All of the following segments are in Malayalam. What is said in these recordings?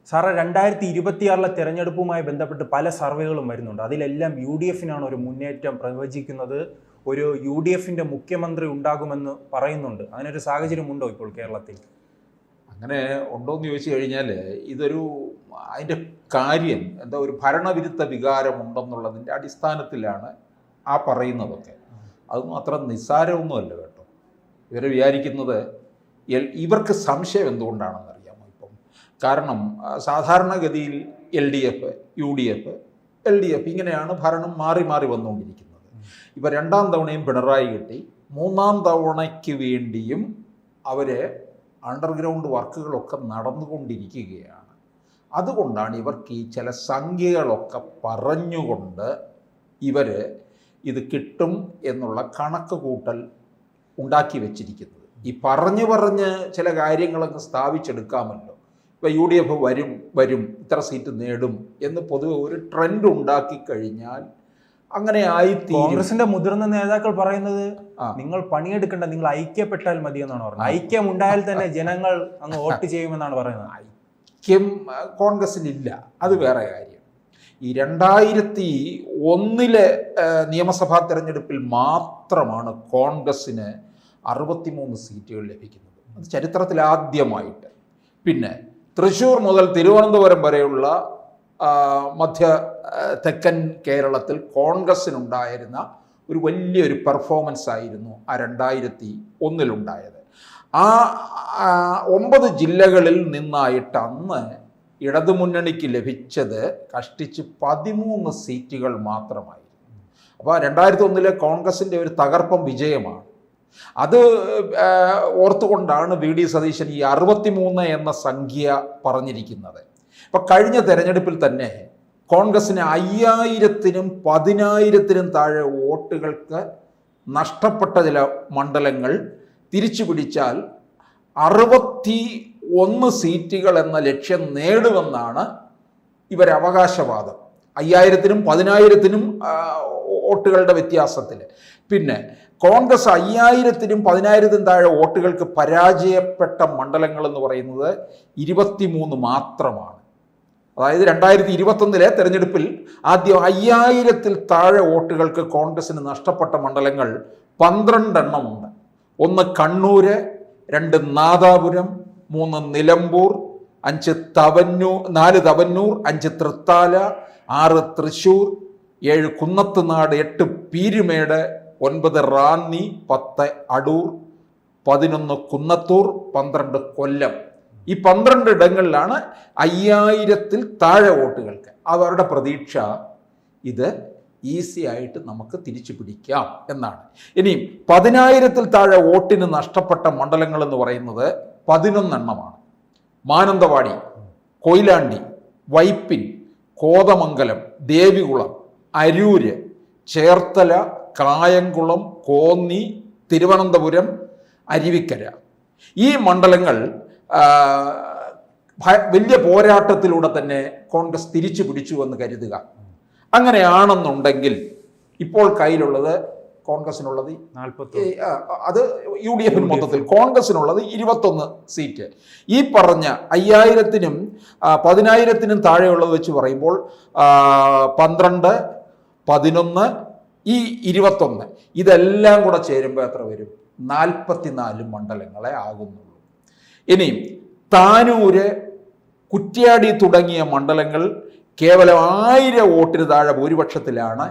സാറേ, 2026 തെരഞ്ഞെടുപ്പുമായി ബന്ധപ്പെട്ട് പല സർവേകളും വരുന്നുണ്ട്. അതിലെല്ലാം UDFനാണ് ഒരു മുന്നേറ്റം പ്രവചിക്കുന്നത്. ഒരു UDFന്റെ മുഖ്യമന്ത്രി ഉണ്ടാകുമെന്ന് പറയുന്നുണ്ട്. അങ്ങനൊരു സാഹചര്യമുണ്ടോ ഇപ്പോൾ കേരളത്തിൽ? അങ്ങനെ ഉണ്ടോയെന്ന് ചോദിച്ചു കഴിഞ്ഞാൽ അതിൻ്റെ കാര്യം എന്താ, ഒരു ഭരണവിരുദ്ധ വികാരമുണ്ടെന്നുള്ളതിൻ്റെ അടിസ്ഥാനത്തിലാണ് ആ പറയുന്നതൊക്കെ. അതൊന്നും അത്ര നിസ്സാരമൊന്നുമല്ല കേട്ടോ. ഇവർ വിചാരിക്കുന്നത് ഇവർക്ക് സംശയം എന്തുകൊണ്ടാണെന്ന് അറിയാമോ? ഇപ്പം കാരണം സാധാരണഗതിയിൽ LDF, UDF, LDF ഇങ്ങനെയാണ് ഭരണം മാറി മാറി വന്നുകൊണ്ടിരിക്കുന്നത്. ഇപ്പം 2ാം തവണയും പിണറായി കിട്ടി, 3ാം തവണയ്ക്ക് വേണ്ടിയും അവർ അണ്ടർഗ്രൗണ്ട് വർക്കുകളൊക്കെ നടന്നുകൊണ്ടിരിക്കുകയാണ്. അതുകൊണ്ടാണ് ഇവർക്ക് ഈ ചില സംഖ്യകളൊക്കെ പറഞ്ഞുകൊണ്ട് ഇവർ ഇത് കിട്ടും എന്നുള്ള കണക്ക് കൂട്ടൽ ഉണ്ടാക്കി വെച്ചിരിക്കുന്നത്. ഈ പറഞ്ഞ് ചില കാര്യങ്ങളൊക്കെ സ്ഥാപിച്ചെടുക്കാമല്ലോ. ഇപ്പോൾ UDF വരും ഇത്ര സീറ്റ് നേടും എന്ന് പൊതുവെ ഒരു ട്രെൻഡ് ഉണ്ടാക്കി കഴിഞ്ഞാൽ അങ്ങനെ ആയിത്തീരും. കോൺഗ്രസിന്റെ മുതിർന്ന നേതാക്കൾ പറയുന്നത് നിങ്ങൾ പണിയെടുക്കേണ്ട, നിങ്ങൾ ഐക്യപ്പെട്ടാൽ മതി എന്നാണ് പറയുന്നത്. ഐക്യം ഉണ്ടായാൽ തന്നെ ജനങ്ങൾ അങ്ങ് വോട്ട് ചെയ്യുമെന്നാണ് പറയുന്നത്. ഐക്യം കോൺഗ്രസിനില്ല, അത് വേറെ കാര്യം. ഈ 2001 നിയമസഭാ തെരഞ്ഞെടുപ്പിൽ മാത്രമാണ് കോൺഗ്രസ്സിന് 63 സീറ്റുകൾ ലഭിക്കുന്നത്. അത് ചരിത്രത്തിൽ ആദ്യമായിട്ട്. പിന്നെ തൃശ്ശൂർ മുതൽ തിരുവനന്തപുരം വരെയുള്ള മധ്യ തെക്കൻ കേരളത്തിൽ കോൺഗ്രസ്സിനുണ്ടായിരുന്ന ഒരു വലിയൊരു പെർഫോമൻസ് ആയിരുന്നു ആ 2001 ആ 9 ജില്ലകളിൽ നിന്നായിട്ട് അന്ന് ഇടതുമുന്നണിക്ക് ലഭിച്ചത് കഷ്ടിച്ച് 13 സീറ്റുകൾ മാത്രമായിരുന്നു. അപ്പോൾ 2001 കോൺഗ്രസിൻ്റെ ഒരു തകർപ്പൻ വിജയമാണ്. അത് ഓർത്തുകൊണ്ടാണ് VD സതീശൻ ഈ 63 എന്ന സംഖ്യ പറഞ്ഞിരിക്കുന്നത്. ഇപ്പം കഴിഞ്ഞ തെരഞ്ഞെടുപ്പിൽ തന്നെ കോൺഗ്രസിന് 5000-നും 10,000-നും താഴെ വോട്ടുകൾക്ക് നഷ്ടപ്പെട്ട ചില മണ്ഡലങ്ങൾ തിരിച്ചു പിടിച്ചാൽ 61 സീറ്റുകൾ എന്ന ലക്ഷ്യം നേടുമെന്നാണ് ഇവർ അവകാശവാദം. 5000-നും 10,000-നും വോട്ടുകളുടെ വ്യത്യാസത്തിൽ. പിന്നെ കോൺഗ്രസ് 5000-നും 10,000-നും താഴെ വോട്ടുകൾക്ക് പരാജയപ്പെട്ട മണ്ഡലങ്ങൾ എന്ന് പറയുന്നത് 23 മാത്രമാണ്. അതായത് 2021 തെരഞ്ഞെടുപ്പിൽ ആദ്യം 5000-ൽ താഴെ വോട്ടുകൾക്ക് കോൺഗ്രസിന് നഷ്ടപ്പെട്ട മണ്ഡലങ്ങൾ 12 എണ്ണമുണ്ട്. 1 കണ്ണൂര്, 2 നാദാപുരം, 3 നിലമ്പൂർ, 4 തവന്നൂർ, 5 തൃത്താല, 6 തൃശ്ശൂർ, 7 കുന്നത്തുനാട്, 8 പീരുമേട്, 9 റാന്നി, 10 അടൂർ, 11 കുന്നത്തൂർ, 12 കൊല്ലം. ഈ 12 ഇടങ്ങളിലാണ് 5000-ൽ താഴെ വോട്ടുകൾക്ക്. അവരുടെ പ്രതീക്ഷ ഇത് ഈസി ആയിട്ട് നമുക്ക് തിരിച്ചു പിടിക്കാം എന്നാണ്. ഇനിയും 10,000-ൽ താഴെ വോട്ടിന് നഷ്ടപ്പെട്ട മണ്ഡലങ്ങൾ എന്ന് പറയുന്നത് 11 എണ്ണമാണ്. മാനന്തവാടി, കൊയിലാണ്ടി, വൈപ്പിൻ, കോതമംഗലം, ദേവികുളം, അരൂര്, ചേർത്തല, കായംകുളം, കോന്നി, തിരുവനന്തപുരം, അരുവിക്കര. ഈ മണ്ഡലങ്ങൾ വലിയ പോരാട്ടത്തിലൂടെ തന്നെ കോൺഗ്രസ് തിരിച്ചു പിടിച്ചു എന്ന് കരുതുക. അങ്ങനെയാണെന്നുണ്ടെങ്കിൽ ഇപ്പോൾ കയ്യിലുള്ളത് കോൺഗ്രസിനുള്ളത് 40, അത് UDF മൊത്തത്തിൽ കോൺഗ്രസിനുള്ളത് 21 സീറ്റ്. ഈ പറഞ്ഞ 5000-നും 10,000-നും താഴെയുള്ളത് വെച്ച് പറയുമ്പോൾ 12, 11, ഈ 21 ഇതെല്ലാം കൂടെ ചേരുമ്പോൾ എത്ര വരും? 44 മണ്ഡലങ്ങളെ ആകുന്നുള്ളൂ. ഇനിയും താനൂര്, കുറ്റ്യാടി തുടങ്ങിയ മണ്ഡലങ്ങൾ കേവലം 1000 വോട്ടിന് താഴെ ഭൂരിപക്ഷത്തിലാണ്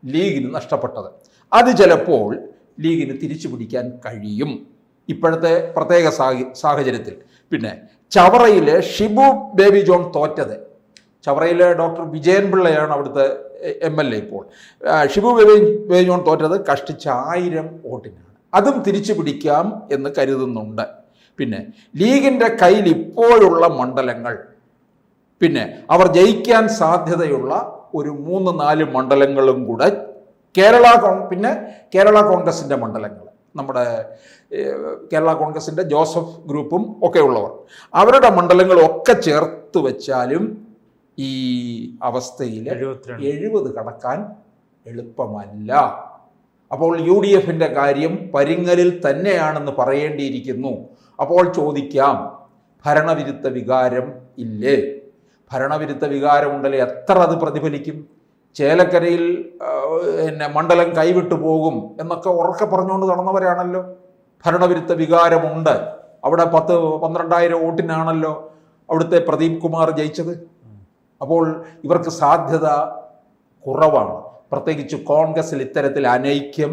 ലീഗിന് നഷ്ടപ്പെട്ടത്. അത് ചിലപ്പോൾ ലീഗിന് തിരിച്ചു പിടിക്കാൻ കഴിയും ഇപ്പോഴത്തെ പ്രത്യേക സാഹചര്യത്തിൽ. പിന്നെ ചവറയിലെ ഷിബു ബേബി ജോൺ തോറ്റത്, ചവറയിലെ ഡോക്ടർ വിജയൻ പിള്ളയാണ് അവിടുത്തെ MLA ഇപ്പോൾ. ഷിബു ബേബി ജോൺ തോറ്റത് കഷ്ടിച്ച് 1000 വോട്ടിനാണ്. അതും തിരിച്ചു പിടിക്കാം എന്ന് കരുതുന്നുണ്ട്. പിന്നെ ലീഗിൻ്റെ കയ്യിൽ ഇപ്പോഴുള്ള മണ്ഡലങ്ങൾ, പിന്നെ അവർ ജയിക്കാൻ സാധ്യതയുള്ള ഒരു 3-4 മണ്ഡലങ്ങളും കൂടെ കേരള കോൺഗ്രസിൻ്റെ മണ്ഡലങ്ങൾ, നമ്മുടെ കേരള കോൺഗ്രസിൻ്റെ ജോസഫ് ഗ്രൂപ്പും ഒക്കെ ഉള്ളവർ, അവരുടെ മണ്ഡലങ്ങളൊക്കെ ചേർത്ത് വെച്ചാലും ഈ അവസ്ഥയിൽ 70 കടക്കാൻ എളുപ്പമല്ല. അപ്പോൾ UDFന്റെ കാര്യം പരിങ്ങലിൽ തന്നെയാണെന്ന് പറയേണ്ടിയിരിക്കുന്നു. അപ്പോൾ ചോദിക്കാം, ഭരണവിരുദ്ധ വികാരം ഇല്ലേ? ഭരണവിരുദ്ധ വികാരമുണ്ടല്ലോ, എത്ര അത് പ്രതിഫലിക്കും? ചേലക്കരയിൽ മണ്ഡലം കൈവിട്ടു പോകും എന്നൊക്കെ ഉറക്കെ പറഞ്ഞുകൊണ്ട് നടന്നവരാണല്ലോ. ഭരണവിരുദ്ധ വികാരമുണ്ട്, അവിടെ 10-12,000 വോട്ടിനാണല്ലോ അവിടുത്തെ പ്രദീപ് കുമാർ ജയിച്ചത്. അപ്പോൾ ഇവർക്ക് സാധ്യത കുറവാണ്. പ്രത്യേകിച്ച് കോൺഗ്രസിൽ ഇത്തരത്തിൽ അനൈക്യം,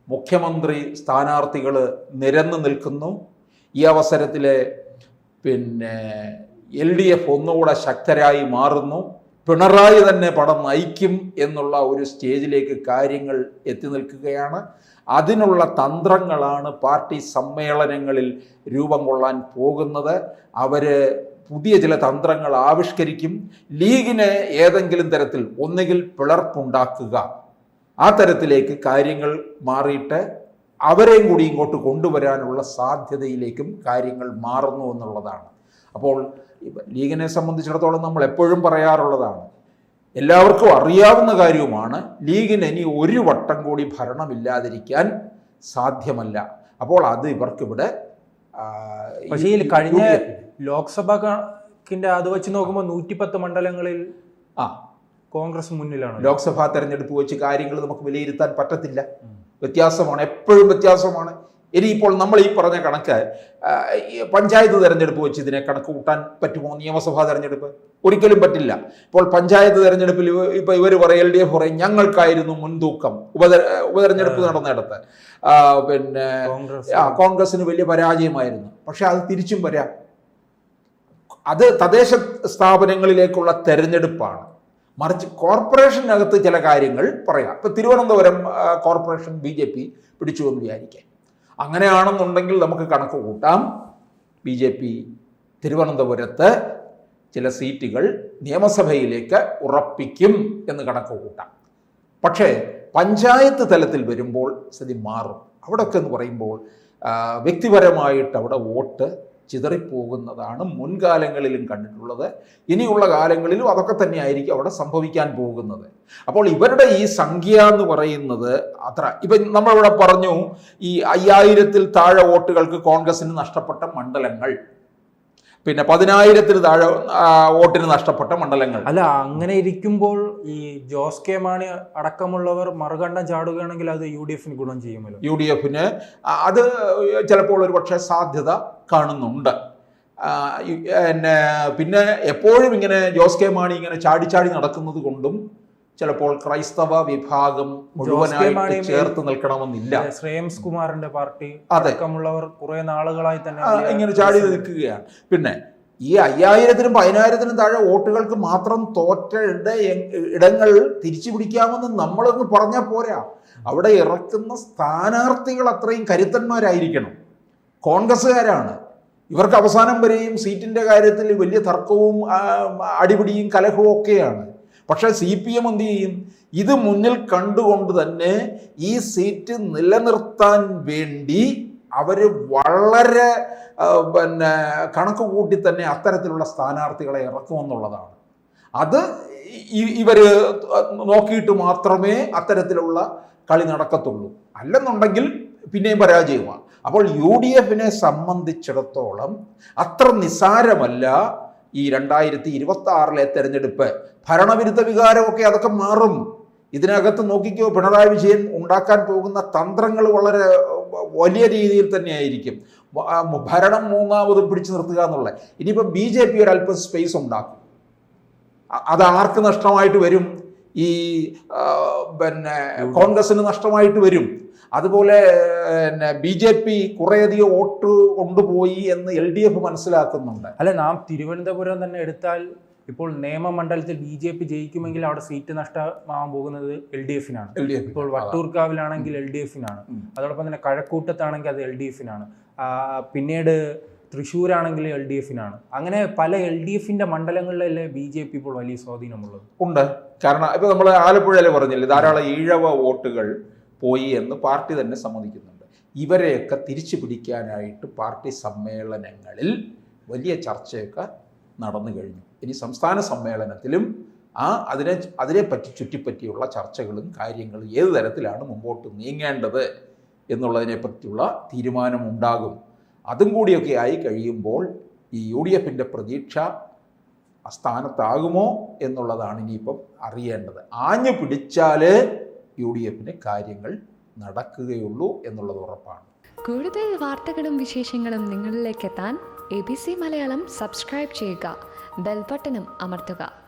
മുഖ്യമന്ത്രി സ്ഥാനാർത്ഥികൾ നിരന്നു നിൽക്കുന്നു. ഈ അവസരത്തിൽ LDF ഒന്നുകൂടെ ശക്തരായി മാറുന്നു. പിണറായി തന്നെ പടം നയിക്കും എന്നുള്ള ഒരു സ്റ്റേജിലേക്ക് കാര്യങ്ങൾ എത്തി നിൽക്കുകയാണ്. അതിനുള്ള തന്ത്രങ്ങളാണ് പാർട്ടി സമ്മേളനങ്ങളിൽ രൂപം കൊള്ളാൻ പോകുന്നത്. അവർ പുതിയ ചില തന്ത്രങ്ങൾ ആവിഷ്കരിക്കും. ലീഗിന് ഏതെങ്കിലും തരത്തിൽ ഒന്നുകിൽ പിളർപ്പുണ്ടാക്കുക, ആ തരത്തിലേക്ക് കാര്യങ്ങൾ മാറിയിട്ട് അവരെയും കൂടി ഇങ്ങോട്ട് കൊണ്ടുവരാനുള്ള സാധ്യതയിലേക്കും കാര്യങ്ങൾ മാറുന്നു എന്നുള്ളതാണ്. അപ്പോൾ ലീഗിനെ സംബന്ധിച്ചിടത്തോളം നമ്മൾ എപ്പോഴും പറയാറുള്ളതാണ്, എല്ലാവർക്കും അറിയാവുന്ന കാര്യവുമാണ്, ലീഗിന് ഇനി ഒരു വട്ടം കൂടി ഭരണമില്ലാതിരിക്കാൻ സാധ്യമല്ല. അപ്പോൾ അത് ഇവർക്കിവിടെ പക്ഷേ ഈ കഴിഞ്ഞ ലോക്സഭക്കിന്റെ അത് വെച്ച് നോക്കുമ്പോൾ 110 മണ്ഡലങ്ങളിൽ കോൺഗ്രസ് മുന്നിലാണ്. ലോക്സഭാ തെരഞ്ഞെടുപ്പ് വെച്ച് കാര്യങ്ങൾ നമുക്ക് വിലയിരുത്താൻ പറ്റത്തില്ല. വ്യത്യാസമാണ്, എപ്പോഴും വ്യത്യാസമാണ്. ഇനിയിപ്പോൾ നമ്മൾ ഈ പറഞ്ഞ കണക്ക് പഞ്ചായത്ത് തെരഞ്ഞെടുപ്പ് വെച്ച് ഇതിനെ കണക്ക് കൂട്ടാൻ പറ്റുമോ? നിയമസഭാ തെരഞ്ഞെടുപ്പ് ഒരിക്കലും പറ്റില്ല. ഇപ്പോൾ പഞ്ചായത്ത് തെരഞ്ഞെടുപ്പിൽ ഇപ്പൊ ഇവർ പറയും, LDF പറയും ഞങ്ങൾക്കായിരുന്നു മുൻതൂക്കം ഉപതെരഞ്ഞെടുപ്പ് നടന്നിടത്ത്. കോൺഗ്രസിന് വലിയ പരാജയമായിരുന്നു. പക്ഷെ അത് തിരിച്ചും വരാം. അത് തദ്ദേശ സ്ഥാപനങ്ങളിലേക്കുള്ള തെരഞ്ഞെടുപ്പാണ്. മറിച്ച് കോർപ്പറേഷനകത്ത് ചില കാര്യങ്ങൾ പറയാം. ഇപ്പൊ തിരുവനന്തപുരം കോർപ്പറേഷൻ BJP പിടിച്ചു എന്ന് വിചാരിക്കാം. അങ്ങനെയാണെന്നുണ്ടെങ്കിൽ നമുക്ക് കണക്ക് കൂട്ടാം, BJP തിരുവനന്തപുരത്ത് ചില സീറ്റുകൾ നിയമസഭയിലേക്ക് ഉറപ്പിക്കും എന്ന് കണക്ക് കൂട്ടാം. പക്ഷേ പഞ്ചായത്ത് തലത്തിൽ വരുമ്പോൾ സ്ഥിതി മാറും. അവിടെയൊക്കെ എന്ന് പറയുമ്പോൾ വ്യക്തിപരമായിട്ട് അവിടെ വോട്ട് ചിതറിപ്പോകുന്നതാണ് മുൻകാലങ്ങളിലും കണ്ടിട്ടുള്ളത്. ഇനിയുള്ള കാലങ്ങളിലും അതൊക്കെ തന്നെയായിരിക്കും അവിടെ സംഭവിക്കാൻ പോകുന്നത്. അപ്പോൾ ഇവരുടെ ഈ സംഖ്യ എന്ന് പറയുന്നത് അത്ര, ഇപ്പം നമ്മളിവിടെ പറഞ്ഞു ഈ 5000-ൽ താഴെ വോട്ടുകൾക്ക് കോൺഗ്രസിന് നഷ്ടപ്പെട്ട മണ്ഡലങ്ങൾ, പിന്നെ 10,000-ൽ താഴെ വോട്ടിന് നഷ്ടപ്പെട്ട മണ്ഡലങ്ങൾ. അല്ല, അങ്ങനെ ഇരിക്കുമ്പോൾ ഈ ജോസ് കെ മാണി അടക്കമുള്ളവർ മറുകണ്ഠം ചാടുകയാണെങ്കിൽ അത് UDF-ന് ഗുണം ചെയ്യുമല്ലോ. UDF-ന് അത് ചിലപ്പോൾ ഒരു പക്ഷേ സാധ്യത കാണുന്നുണ്ട്. പിന്നെ എപ്പോഴും ഇങ്ങനെ ജോസ് കെ മാണി ഇങ്ങനെ ചാടി നടക്കുന്നത് കൊണ്ടും ചിലപ്പോൾ ക്രൈസ്തവ വിഭാഗം മുഴുവനായിട്ട് ചേർത്ത് നിൽക്കണമെന്നില്ല. ശ്രേയംസ് കുമാറിന്റെ പാർട്ടി അടക്കമുള്ളവർ കുറെ നാളുകളായി തന്നെ ഇങ്ങനെ ചാടി നിൽക്കുകയാണ്. പിന്നെ ഈ 5000-നും 10,000-നും താഴെ വോട്ടുകൾക്ക് മാത്രം തോറ്റ ഇടങ്ങൾ തിരിച്ചു പിടിക്കാമെന്ന് നമ്മളൊന്ന് പറഞ്ഞാൽ പോരാ. അവിടെ ഇറക്കുന്ന സ്ഥാനാർത്ഥികൾ അത്രയും കരുത്തന്മാരായിരിക്കണം. കോൺഗ്രസ്സുകാരാണ്. ഇവർക്ക് അവസാനം വരെയും സീറ്റിന്റെ കാര്യത്തിൽ വലിയ തർക്കവും അടിപിടിയും കലഹവും ഒക്കെയാണ്. പക്ഷേ CPM എന്ത് ചെയ്യും? ഇത് മുന്നിൽ കണ്ടുകൊണ്ട് തന്നെ ഈ സീറ്റ് നിലനിർത്താൻ വേണ്ടി അവർ വളരെ കണക്ക് കൂട്ടി തന്നെ അത്തരത്തിലുള്ള സ്ഥാനാർത്ഥികളെ ഇറക്കുമെന്നുള്ളതാണ്. അത് ഇവർ നോക്കിയിട്ട് മാത്രമേ അത്തരത്തിലുള്ള കളി നടക്കത്തുള്ളൂ. അല്ലെന്നുണ്ടെങ്കിൽ പിന്നെയും പരാജയമാണ്. അപ്പോൾ UDF-നെ സംബന്ധിച്ചിടത്തോളം അത്ര നിസ്സാരമല്ല ഈ 2026-ലെ തെരഞ്ഞെടുപ്പ്. ഭരണവിരുദ്ധ വികാരമൊക്കെ അതൊക്കെ മാറും. ഇതിനകത്ത് നോക്കിക്കോ, പിണറായി വിജയൻ ഉണ്ടാക്കാൻ പോകുന്ന തന്ത്രങ്ങൾ വളരെ വലിയ രീതിയിൽ തന്നെയായിരിക്കും. ഭരണം മൂന്നാമതും പിടിച്ചു നിർത്തുക എന്നുള്ളത്. ഇനിയിപ്പോൾ BJP ഒരല്പം സ്പേസ് ഉണ്ടാക്കും. അത് ആർക്ക് നഷ്ടമായിട്ട് വരും? ഈ കോൺഗ്രസിന് നഷ്ടമായിട്ട് വരും. അതുപോലെ BJP കുറേയധികം വോട്ട് കൊണ്ടുപോയി എന്ന് LDF മനസ്സിലാക്കുന്നുണ്ട്. അല്ല, നാം തിരുവനന്തപുരം തന്നെ എടുത്താൽ ഇപ്പോൾ നിയമമണ്ഡലത്തിൽ BJP ജയിക്കുമെങ്കിൽ അവിടെ സീറ്റ് നഷ്ടമാകാൻ പോകുന്നത് LDF-നാണ്. ഇപ്പോൾ വട്ടൂർക്കാവിലാണെങ്കിൽ LDF-നാണ്. അതോടൊപ്പം തന്നെ കഴക്കൂട്ടത്താണെങ്കിൽ അത് LDF-നാണ്. പിന്നീട് തൃശ്ശൂരാണെങ്കിൽ LDF-നാണ്. അങ്ങനെ പല LDF-ന്റെ മണ്ഡലങ്ങളിലല്ലേ BJP ഇപ്പോൾ വലിയ സ്വാധീനമുള്ളത് ഉണ്ട്. കാരണം ഇപ്പൊ നമ്മൾ ആലപ്പുഴയിലെ പറഞ്ഞില്ലേ, ധാരാളം ഈഴവ വോട്ടുകൾ പോയി എന്ന് പാർട്ടി തന്നെ സമ്മതിക്കുന്നുണ്ട്. ഇവരെയൊക്കെ തിരിച്ചു പിടിക്കാനായിട്ട് പാർട്ടി സമ്മേളനങ്ങളിൽ വലിയ ചർച്ചയൊക്കെ നടന്നു കഴിഞ്ഞു. ഇനി സംസ്ഥാന സമ്മേളനത്തിലും അതിനെപ്പറ്റി ചുറ്റിപ്പറ്റിയുള്ള ചർച്ചകളും കാര്യങ്ങളും ഏത് തരത്തിലാണ് മുമ്പോട്ട് നീങ്ങേണ്ടത് എന്നുള്ളതിനെ പറ്റിയുള്ള തീരുമാനമുണ്ടാകും. അതും കൂടിയൊക്കെ ആയി കഴിയുമ്പോൾ ഈ UDF-ന്റെ പ്രതീക്ഷ ആ സ്ഥാനത്താകുമോ എന്നുള്ളതാണ് ഇനിയിപ്പം അറിയേണ്ടത്. ആഞ്ഞു പിടിച്ചാൽ UDF കാര്യങ്ങൾ നടക്കുകയുള്ളൂ എന്നുള്ളത് ഉറപ്പാണ്. കൂടുതൽ വാർത്തകളും വിശേഷങ്ങളും നിങ്ങളിലേക്ക് എത്താൻ ABC മലയാളം സബ്സ്ക്രൈബ് ചെയ്യുക, ബെൽ ബട്ടണും അമർത്തുക.